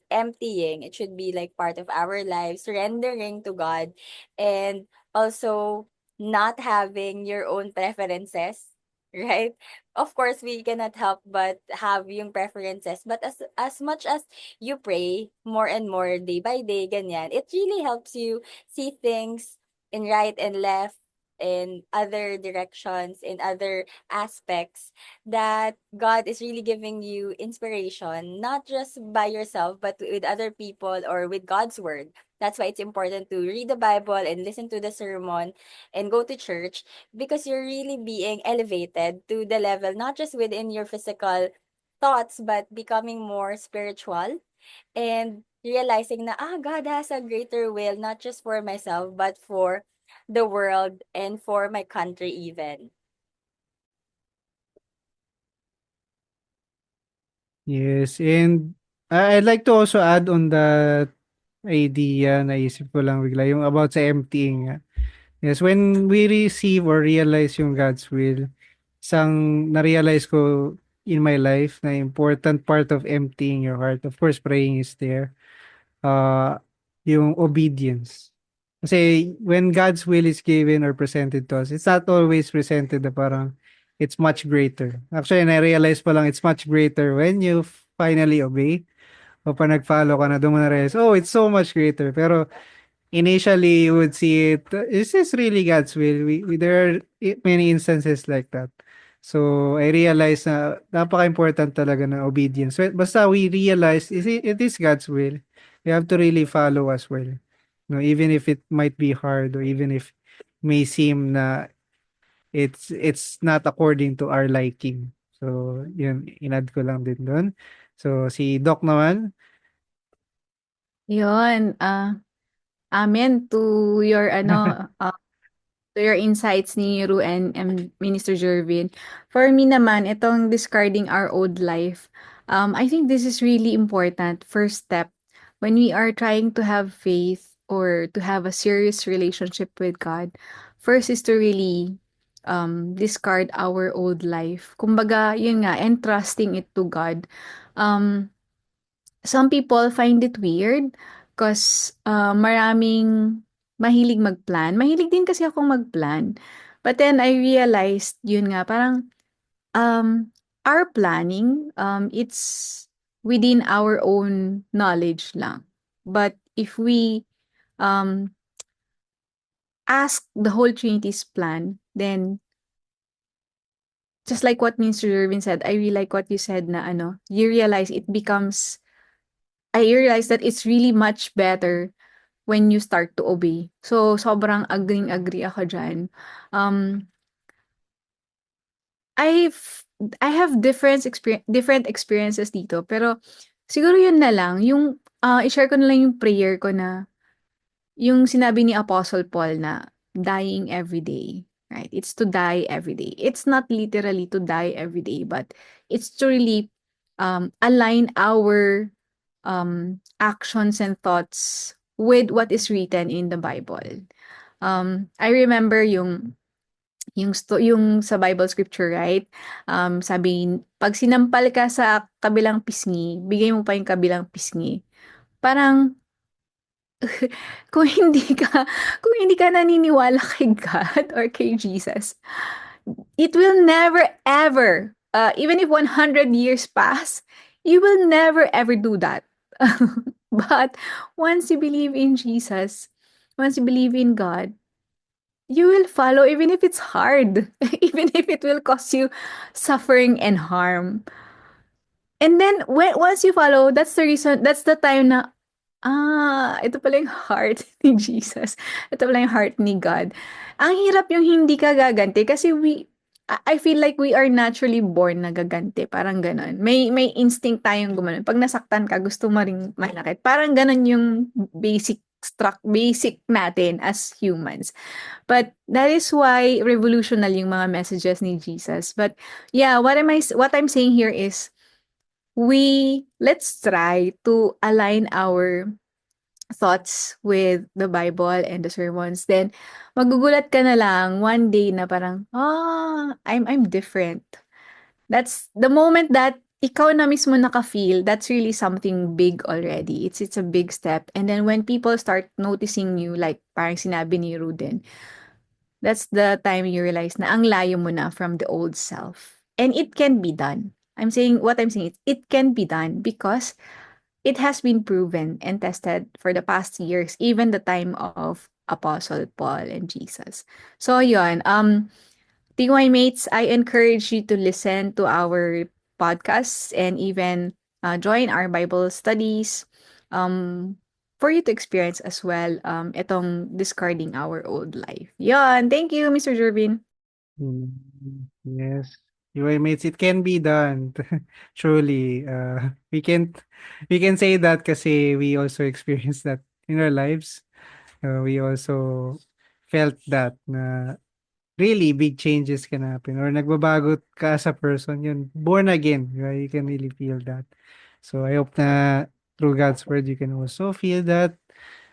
emptying. It should be like part of our life, surrendering to God and also not having your own preferences, right? Of course, we cannot help but have yung preferences, but as much as you pray more and more day by day ganyan, it really helps you see things in right and left in other directions, in other aspects, that God is really giving you inspiration, not just by yourself, but with other people or with God's word. That's why it's important to read the Bible and listen to the sermon and go to church because you're really being elevated to the level, not just within your physical thoughts, but becoming more spiritual and realizing na God has a greater will not just for myself but for the world and for my country even. Yes, and I'd like to also add on that idea, naisip ko lang bigla, yung about sa emptying nga. Yes, when we receive or realize yung God's will, isang na-realize ko in my life na important part of emptying your heart, of course, praying is there, uh, yung obedience. Kasi when God's will is given or presented to us, it's not always presented na parang it's much greater. Actually, na-realize pa lang it's much greater when you finally obey o pa nag-follow ka na doon mo na-realize, oh, it's so much greater. Pero initially, you would see it, is this really God's will? There are many instances like that. So, I realized na napaka-important talaga ng obedience. So, basta we realize it is God's will, we have to really follow as well. No, even if it might be hard or even if may seem na it's not according to our liking. So, yun, inad ko lang din doon. So, si Doc naman, Yun, amen to your to your insights ni Ru and Minister Jervin. For me naman, itong discarding our old life, I think this is really important. First step, when we are trying to have faith or to have a serious relationship with God, first is to really discard our old life. Kumbaga, yun nga, entrusting it to God. Um, some people find it weird because maraming mahilig magplan. Mahilig din kasi akong magplan. But then I realized, yun nga, parang our planning, it's within our own knowledge lang. But if we um, ask the whole Trinity's plan, then just like what Mr. Irvin said, I really like what you said na you realize I realize that it's really much better when you start to obey. So, sobrang agree ako dyan. Um, I've I have different experiences dito, pero siguro yun na lang, yung i-share ko na lang yung prayer ko na yung sinabi ni Apostle Paul na dying every day, right? It's to die every day. It's not literally to die every day, but it's to really align our actions and thoughts with what is written in the Bible. I remember yung sa Bible scripture, right? Sabi, pag sinampal ka sa kabilang pisngi, bigay mo pa yung kabilang pisngi. Parang kung hindi ka kung hindi ka naniniwala kay God or kay Jesus, it will never ever, even if 100 years pass, you will never ever do that. But once you believe in Jesus, once you believe in God, you will follow even if it's hard, even if it will cause you suffering and harm. And then once you follow, that's the reason, that's the time na ito pala yung heart ni Jesus. Ito pala yung heart ni God. Ang hirap yung hindi ka gaganti kasi I feel like we are naturally born na gaganti. Parang ganon. May instinct tayong gumanon. Pag nasaktan ka, gusto mo ring manakit. Parang ganon yung basic natin as humans. But that is why revolutionary yung mga messages ni Jesus. But yeah, what I'm saying here is let's try to align our thoughts with the Bible and the sermons. Then magugulat ka na lang one day na parang, I'm different. That's the moment that ikaw na mismo naka-feel, that's really something big already. It's a big step. And then when people start noticing you, like parang sinabi ni Ruden, that's the time you realize na ang layo mo na from the old self. And it can be done. What I'm saying is, it can be done because it has been proven and tested for the past years, even the time of Apostle Paul and Jesus. So yun, TY mates, I encourage you to listen to our podcasts and even join our Bible studies for you to experience as well itong discarding our old life. Yon, thank you, Mr. Jervin. Yes. UI mates, it can be done. Truly. We can say that kasi we also experienced that in our lives. We also felt that na really big changes can happen or nagbabago ka as a person yun. Born again, right? You can really feel that. So I hope na through God's word, you can also feel that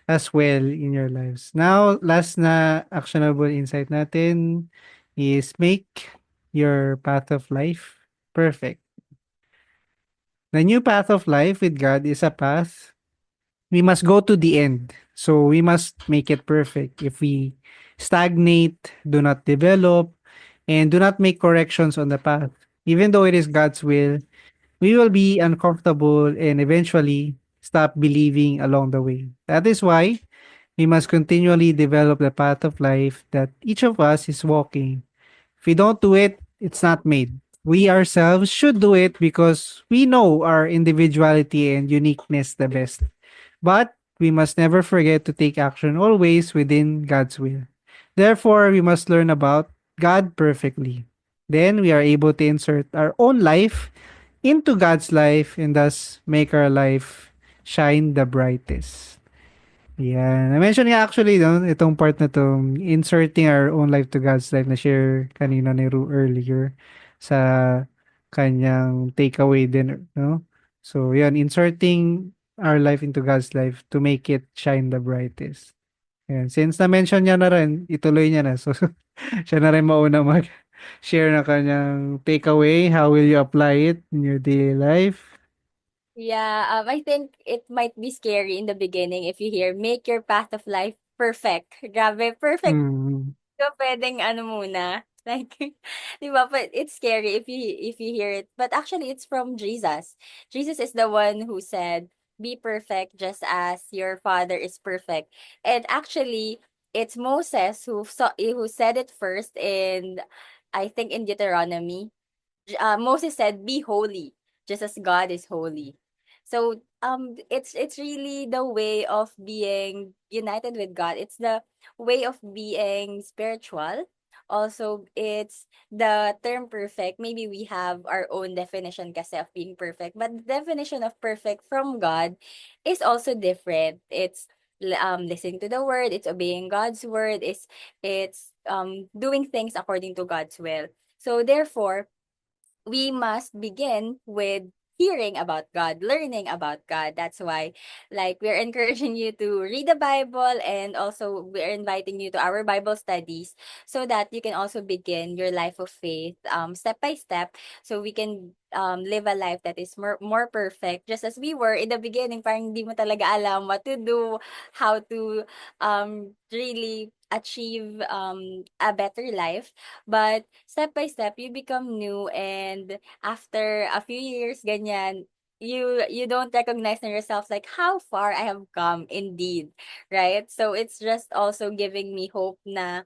as well in your lives. Now, last na actionable insight natin is make your path of life perfect. The new path of life with God is a path we must go to the end. So we must make it perfect. If we stagnate, do not develop, and do not make corrections on the path, even though it is God's will, we will be uncomfortable and eventually stop believing along the way. That is why we must continually develop the path of life that each of us is walking. If we don't do it, it's not made. We ourselves should do it because we know our individuality and uniqueness the best. But we must never forget to take action always within God's will. Therefore, we must learn about God perfectly. Then we are able to insert our own life into God's life and thus make our life shine the brightest. Yeah. Na-mention nga actually, no, itong part na to, inserting our own life to God's life na share kanina ni Ru earlier sa kanyang takeaway din, no? So, yan, inserting our life into God's life to make it shine the brightest. Yan. Since na-mention niya na rin, ituloy niya na. So, siya na rin mauna mag-share na kanyang takeaway. How will you apply it in your daily life? Yeah, I think it might be scary in the beginning if you hear, make your path of life perfect. Grabe, perfect. Mm. So, pwedeng ano muna, Like, di ba? But it's scary if you hear it. But actually, it's from Jesus. Jesus is the one who said, "Be perfect, just as your Father is perfect." And actually, it's Moses who said it first in, I think, in Deuteronomy. Moses said, "Be holy, just as God is holy." So it's really the way of being united with God. It's the way of being spiritual. Also, it's the term perfect. Maybe we have our own definition kasi of being perfect, but the definition of perfect from God is also different. It's listening to the word, it's obeying God's word, it's doing things according to God's will. So therefore, we must begin with hearing about God, learning about God. That's why, like, we're encouraging you to read the Bible, and also we're inviting you to our Bible studies so that you can also begin your life of faith step by step, so we can live a life that is more perfect, just as we were in the beginning. Parang hindi mo talaga alam what to do, how to really achieve a better life, but step by step you become new, and after a few years ganyan, you don't recognize in yourself like how far I have come indeed, right? So it's just also giving me hope na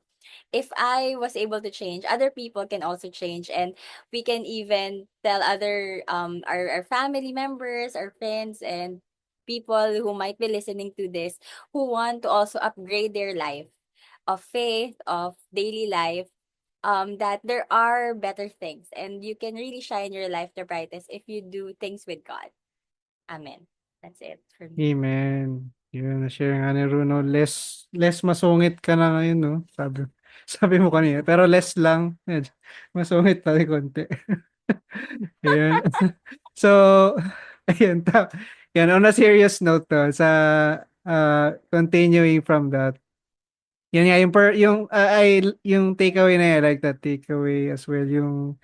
if I was able to change, other people can also change, and we can even tell other our family members, our friends, and people who might be listening to this, who want to also upgrade their life of faith, of daily life, that there are better things, and you can really shine your life the brightest if you do things with God. Amen. That's it for me. Amen. Yun, na-share nga ni Runo, less masungit ka na ngayon, no? Sabi, sabi mo kanina, pero less lang. Yan, masungit pa rin konti. Ayun. So, ayun, yan, on a serious note to, sa, continuing from that, yun nga, yung takeaway na yan, I like that takeaway as well, yung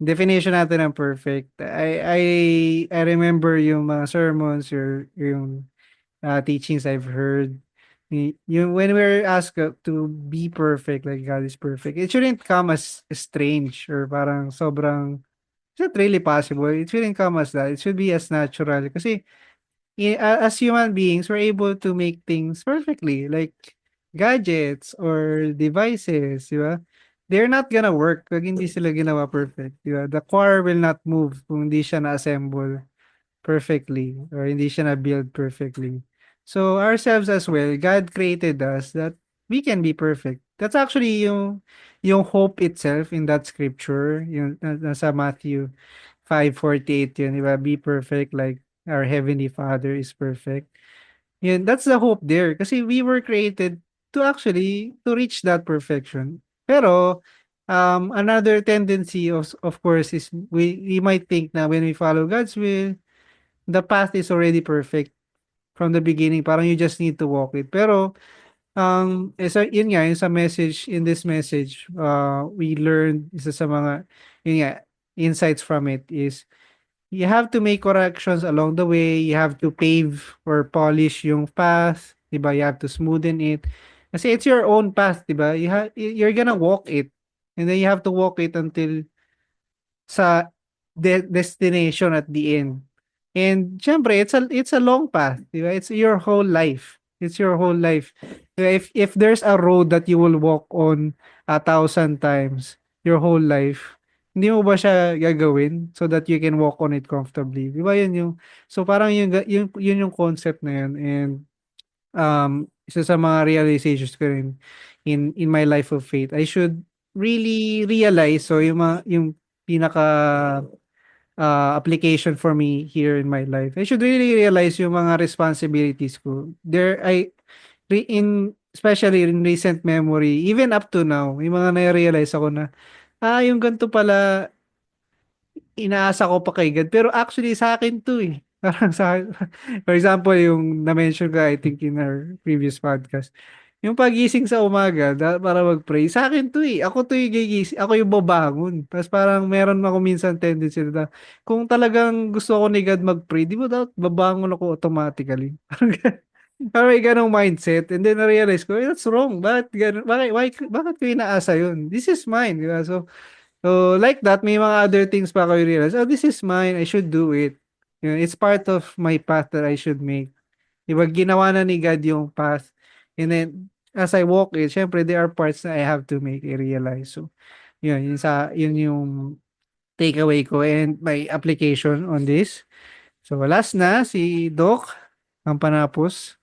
definition natin ng perfect. I remember yung mga sermons, yung teachings I've heard. Yung when we're asked to be perfect, like God is perfect, it shouldn't come as strange or parang sobrang, it's not really possible. It shouldn't come as that. It should be as natural. Kasi as human beings, we're able to make things perfectly, like gadgets or devices, di ba? They're not gonna work pag hindi sila ginawa perfect, di ba? The car will not move kung hindi siya na-assemble perfectly or hindi siya na-build perfectly. So ourselves as well, God created us that we can be perfect. That's actually yung hope itself in that scripture, yung nasa Matthew 5:48 yun, di ba? Be perfect like our heavenly Father is perfect. Yun, that's the hope there kasi we were created to actually to reach that perfection. Pero another tendency of course is we might think na when we follow God's will, the path is already perfect from the beginning. Parang you just need to walk it. Pero, yun nga, yung sa message, in this message, we learned, isa sa mga, yun nga, insights from it is, you have to make corrections along the way. You have to pave or polish yung path. Diba? You have to smoothen it. Kasi it's your own path, diba? You're gonna walk it. And then you have to walk it until sa destination at the end. And syempre, it's a long path, di ba? It's your whole life. It's your whole life. If there's a road that you will walk on 1,000 times your whole life, hindi mo ba siya gagawin so that you can walk on it comfortably? Di ba yun yung, so parang yun yung concept na yun. And isa sa mga realizations ko rin in my life of faith, I should really realize, so yung pinaka application for me here in my life. I should really realize yung mga responsibilities ko. Especially in recent memory, even up to now, yung mga na-realize ako na, yung ganito pala, inaasa ko pa kay God. Pero actually, sa akin to eh. Parang for example, yung na-mention ko, I think in our previous podcast, yung pagising sa umaga para mag-pray, sa akin to eh. Ako to yung gigising, ako yung babangon. Tapos parang meron ako minsan tendency na kung talagang gusto ko ni God mag-pray, di ba dapat babangon ako automatically? Parang Parang may gano'ng mindset and then na-realize ko, "Eh, that's wrong. Bakit gano'n? Bakit ko inaasa yun? This is mine." 'Di ba? So like that, may mga other things pa ako realize, "Oh, this is mine. I should do it." It's part of my path that I should make. 'Di ba, ginawa na ni God yung path and then as I walk it, siyempre there are parts na I have to make, I-realize. So, yun yung takeaway ko and my application on this. So last na si Doc ang panapos.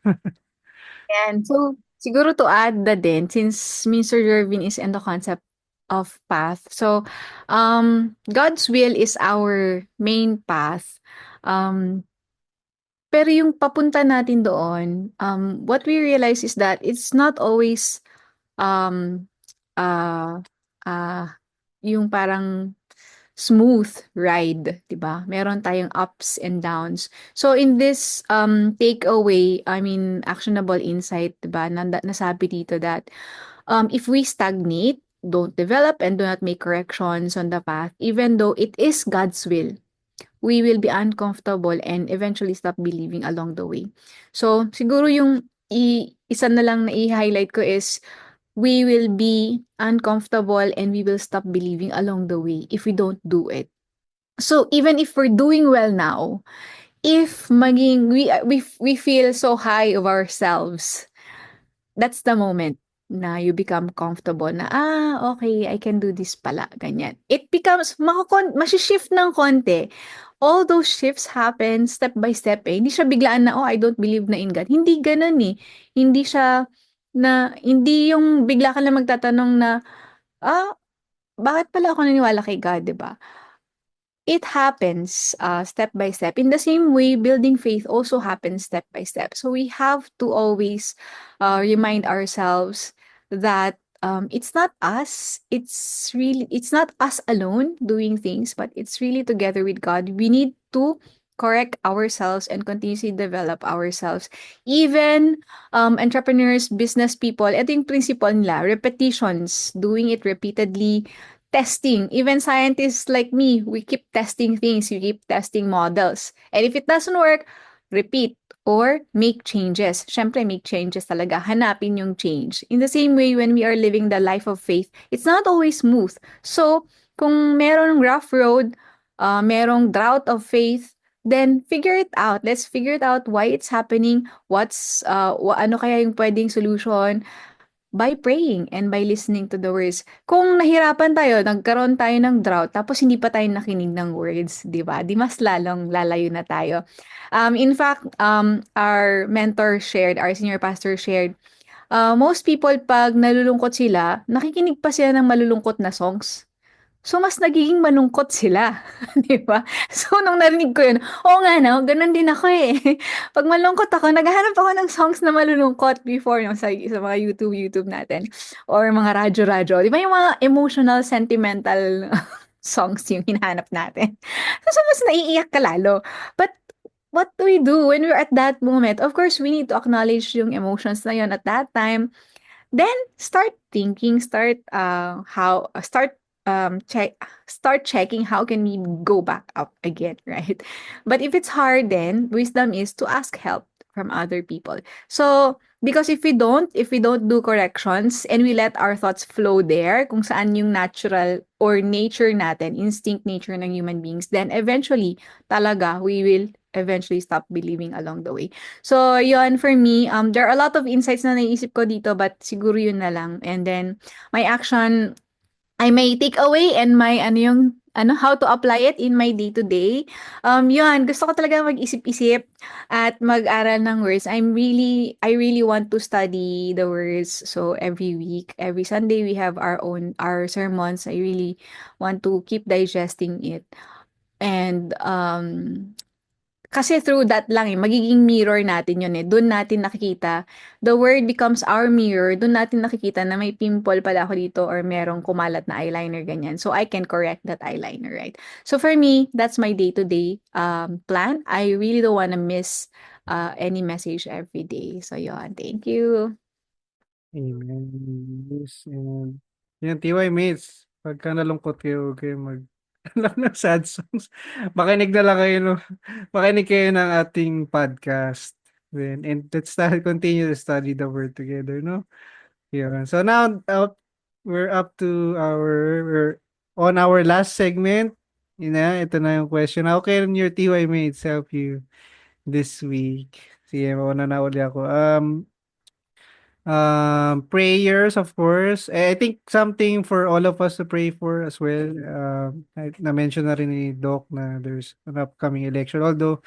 And so, siguro to add that din, since Mr. Jervin is in the concept of path, so God's will is our main path. Um, pero yung papunta natin doon, what we realize is that it's not always um, uh, uh, yung parang smooth ride, 'di ba? Meron tayong ups and downs. So in this takeaway, I mean actionable insight, 'di ba? Nasabi dito that if we stagnate, don't develop and do not make corrections on the path, even though it is God's will, we will be uncomfortable and eventually stop believing along the way. So siguro yung isa na lang na i-highlight ko is we will be uncomfortable and we will stop believing along the way if we don't do it. So even if we're doing well now, if we feel so high of ourselves, that's the moment na you become comfortable na, okay, I can do this pala, ganyan. It becomes, masishift ng konti. All those shifts happen step by step eh. Hindi siya biglaan na, I don't believe na in God. Hindi ganun eh. Hindi siya, hindi yung bigla ka lang magtatanong na, bakit pala ako naniwala kay God, 'di ba? It happens step by step. In the same way, building faith also happens step by step. So we have to always remind ourselves that it's not us. It's not us alone doing things, but it's really together with God. We need to correct ourselves and continuously develop ourselves. Even entrepreneurs, business people, ito yung principle nila, repetitions, doing it repeatedly, testing. Even scientists like me, we keep testing things, we keep testing models. And if it doesn't work, repeat or make changes. Syempre, make changes talaga. Hanapin yung change. In the same way, when we are living the life of faith, it's not always smooth. So, kung merong rough road, merong drought of faith, then figure it out. Let's figure it out why it's happening, ano kaya yung pwedeng solution, by praying and by listening to the words. Kung nahirapan tayo, nagkaroon tayo ng drought, tapos hindi pa tayo nakinig ng words, di ba? Di mas lalong lalayo na tayo. In fact, our mentor shared, our senior pastor shared, most people pag nalulungkot sila, nakikinig pa sila ng malulungkot na songs. So, mas nagiging malungkot sila, 'di ba? So, nung narinig ko 'yun, oo nga 'no, gano'n din ako, eh. 'Pag malungkot ako, naghahanap ako ng songs na malulungkot before 'no, sa mga YouTube natin or mga radyo-radyo. 'Di ba yung mga emotional, sentimental songs yung hinahanap natin? So, mas naiiyak ka lalo. But what do we do when we're at that moment? Of course, we need to acknowledge yung emotions na 'yon at that time. Then start thinking, start checking how can we go back up again, right? But if it's hard, then wisdom is to ask help from other people. So, because if we don't do corrections and we let our thoughts flow there, kung saan yung natural or nature natin, instinct nature ng human beings, then eventually, talaga, we will eventually stop believing along the way. So, yun, for me, there are a lot of insights na naisip ko dito, but siguro yun na lang. And then, my action, I may take away and my, how to apply it in my day-to-day. Yun, gusto ko talaga mag-isip-isip at mag-aral ng words. I really want to study the words. So, every week, every Sunday, we have our sermons. I really want to keep digesting it. And, kasi through that lang magiging mirror natin yun eh. Doon natin nakikita, the word becomes our mirror. Doon natin nakikita na may pimple pala ako dito or merong kumalat na eyeliner, ganyan. So, I can correct that eyeliner, right? So, for me, that's my day-to-day plan. I really don't wanna miss any message every day. So, yun. Thank you. Amen. Yes, and yan, TY mates, pagka nalungkot kayo, huwag kayo alam ng sad songs. Makinig na lang kayo, no? Makinig kayo ng ating podcast. Then, and let's continue to study the word together, no? Yeah. So now we're up to we're on our last segment. Ito na yung question. How can your TY mates help you this week? Sige, mauna na uli ako. Prayers, of course. I think something for all of us to pray for as well. Na-mention na rin ni Doc na there's an upcoming election. Although,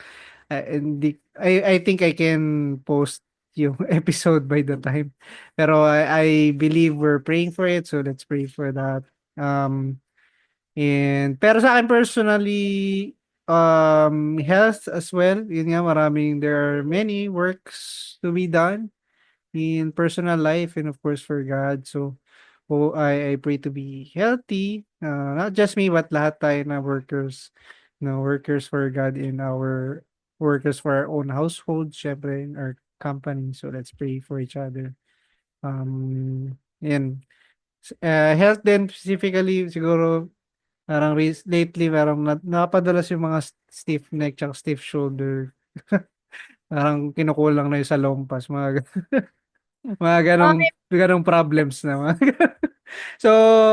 I think I can post yung episode by the time. Pero I believe we're praying for it, so let's pray for that. Pero sa akin personally, health as well. Yun nga, there are many works to be done in personal life and of course for God. So, I pray to be healthy. Not just me, but lahat tayo na workers. No, workers for God in our workers for our own household, syempre in our company. So let's pray for each other. And health din specifically siguro parang lately parang napadalas yung mga stiff neck tsaka stiff shoulder. Parang kinukulang na yung sa lompas, mga ganong problems na mga So,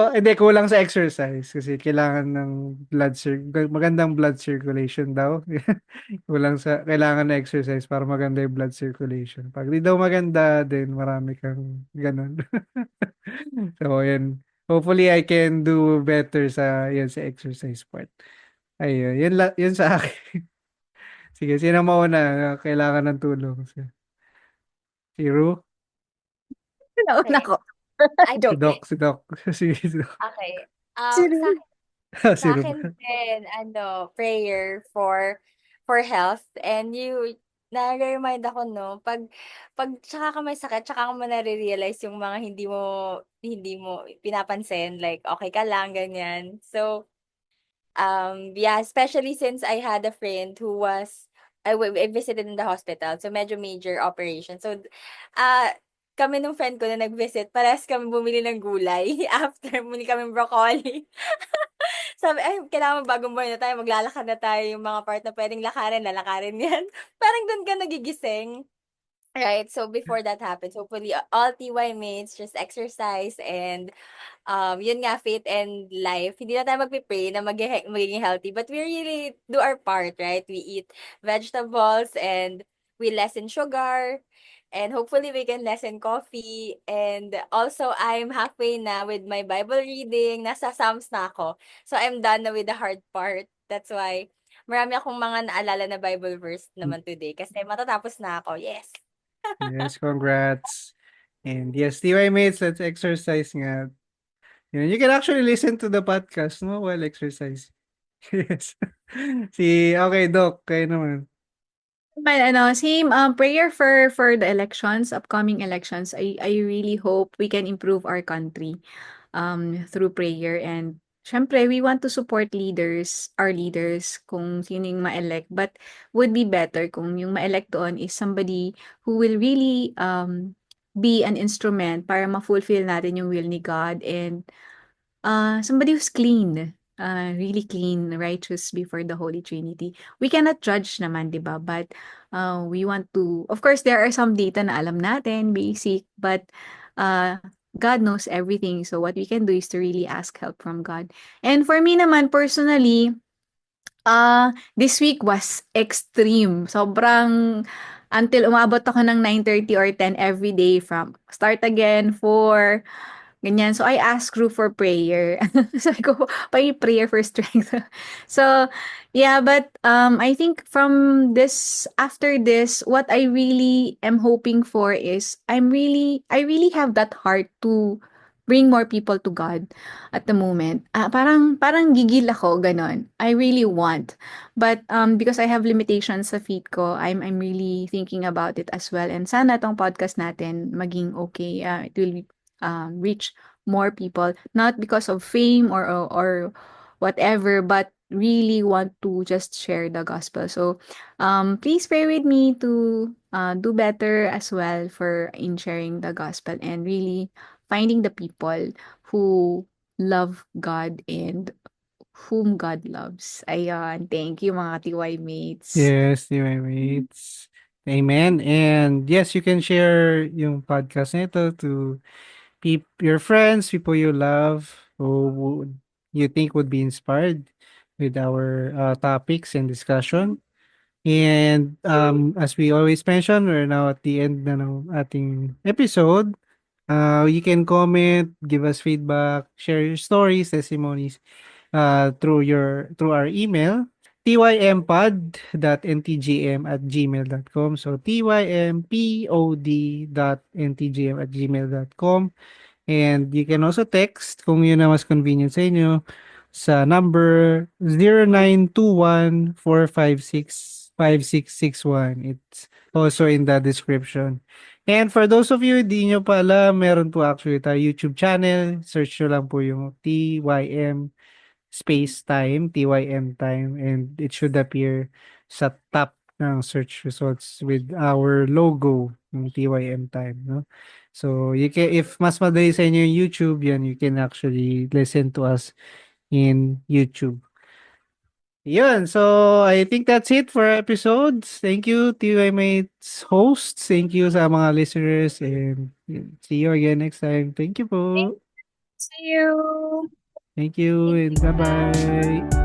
hindi kulang sa exercise kasi kailangan ng magandang blood circulation daw. Kailangan na exercise para maganda yung blood circulation. Pag di daw maganda, then marami kang ganon. So, yan. Hopefully, I can do better sa exercise part. Ayun, yun sa akin. Sige, sino mauna? Kailangan ng tulong. Si Ru? Nauna Okay. ko. Ay, Si Joke. Doc, sige. si Doc. Sige, si Doc. Okay. Si Sa Ru. Si Sa Ru. akin din, prayer for health. And na-remind ako, no, pag tsaka ka may sakit, tsaka mo nare-realize yung mga hindi mo pinapansin, like, okay ka lang, ganyan. So, yeah, especially since I had a friend who I visited in the hospital. So, medyo major operation. So, ah, kami nung friend ko na nag-visit, parehas kami bumili ng gulay. After, bumili kami broccoli. Sabi, "Ay, kailangan bagong buhay na tayo, maglalakad na tayo, yung mga part na puwedeng lakarin, lalakarin 'yan." Parang dun ka nagigising. Right, so before that happens, hopefully all TY mates just exercise and, yun nga, faith and life. Hindi na tayo magpe-pray na magiging healthy, but we really do our part, right? We eat vegetables and we lessen sugar, and hopefully we can lessen coffee. And also, I'm halfway na with my Bible reading. Nasa Psalms na ako. So, I'm done na with the hard part. That's why marami akong mga naalala na Bible verse naman today kasi matatapos na ako. Yes. Yes, congrats. And yes, TY mates, let's exercise nga. You can actually listen to the podcast, no, while exercise. Yes. Okay, Doc, kayo naman. Same, prayer for the elections, upcoming elections. I really hope we can improve our country through prayer. And syempre, we want to support our leaders kung sino yung ma-elect, but would be better kung yung ma-elect doon is somebody who will really be an instrument para ma-fulfill natin yung will ni God, and somebody who's clean, really clean, righteous before the Holy Trinity. We cannot judge naman, 'di ba? But we want to, of course, there are some data na alam natin, basic, but uh, God knows everything. So what we can do is to really ask help from God. And for me naman, personally, this week was extreme. Sobrang, until umabot ako ng 9:30 or 10 every day, from start again, 4, ganyan. So, I asked Ru for prayer. Sabi ko, prayer for strength. So, yeah, but I think after this, what I really am hoping for is I really have that heart to bring more people to God at the moment. Parang gigil ako, ganon. I really want. But because I have limitations sa feet ko, I'm really thinking about it as well. And sana tong podcast natin maging okay. It will reach more people, not because of fame or whatever, but really want to just share the gospel. So please pray with me to do better as well for in sharing the gospel and really finding the people who love God and whom God loves. Ayan, thank you mga TY mates. Yes, TY mates. Amen. And yes, you can share yung podcast nito to your friends, people you love, who you think would be inspired with our topics and discussion. And as we always mention, we're now at the end na ng ating episode. You can comment, give us feedback, share your stories, testimonies through our email tympod.ntgm@gmail.com. So tympod.ntgm@gmail.com. And you can also text kung yun na mas convenient sa inyo sa number 0921-456-5661. It's also in the description. And for those of you di nyo pa alam, meron po actually tayo YouTube channel. Search nyo lang po yung TYM space time, TYM time, and it should appear sa top ng search results with our logo ng TYM time, no? So, you can, if mas madali sa inyo yung YouTube, yan, you can actually listen to us in YouTube. Yun, so I think that's it for our episodes. Thank you, TYMates hosts. Thank you sa mga listeners, and see you again next time. Thank you po. See you. Thank you, and bye-bye.